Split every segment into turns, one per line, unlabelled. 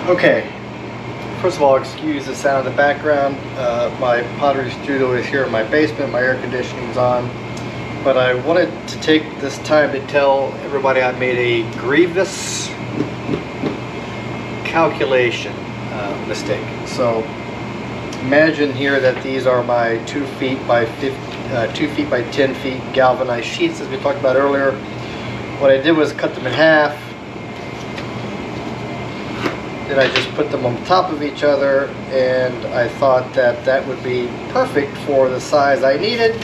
Okay, first of all, excuse the sound in the background. My pottery studio is here in my basement, my air conditioning's on. But I wanted to take this time to tell everybody I made a grievous calculation mistake. So imagine here that these are my 2 feet by 10 feet galvanized sheets, as we talked about earlier. What I did was cut them in half. Then I just put them on top of each other, and I thought that that would be perfect for the size I needed.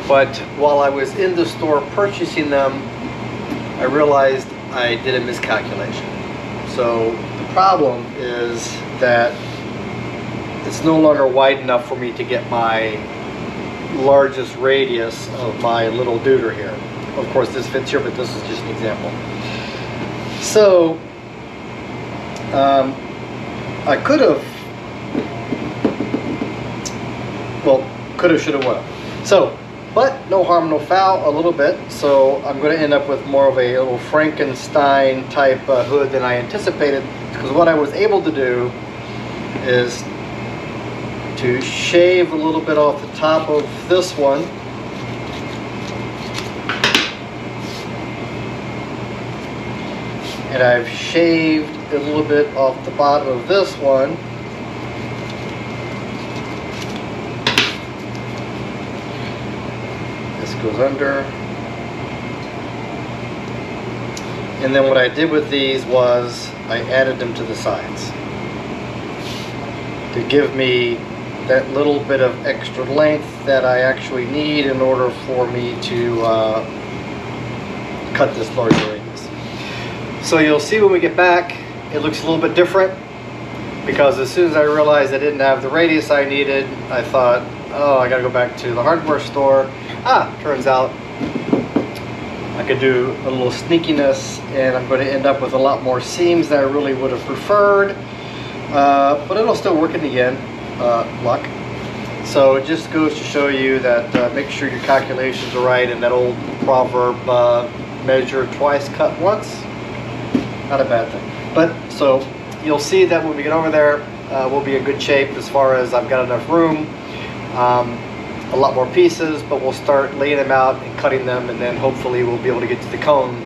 But while I was in the store purchasing them, I realized I did a miscalculation. So the problem is that it's no longer wide enough for me to get my largest radius of my little duder here. Of course this fits here, but this is just an example. So I could have, well, could have, should have, would have. So, but no harm, no foul, a little bit. So I'm going to end up with more of a little Frankenstein type hood than I anticipated, because what I was able to do is to shave a little bit off the top of this one. And I've shaved a little bit off the bottom of this one. This goes under. And then what I did with these was I added them to the sides to give me that little bit of extra length that I actually need in order for me to cut this larger radius. So you'll see when we get back, it looks a little bit different, because as soon as I realized I didn't have the radius I needed, I thought, oh, I gotta go back to the hardware store. Turns out I could do a little sneakiness, and I'm going to end up with a lot more seams than I really would have preferred, but it'll still work in the end, luck. So it just goes to show you that make sure your calculations are right, and that old proverb, measure twice, cut once. Not a bad thing. But so you'll see that when we get over there, we'll be in good shape as far as I've got enough room. A lot more pieces, but we'll start laying them out and cutting them, and then hopefully we'll be able to get to the cone.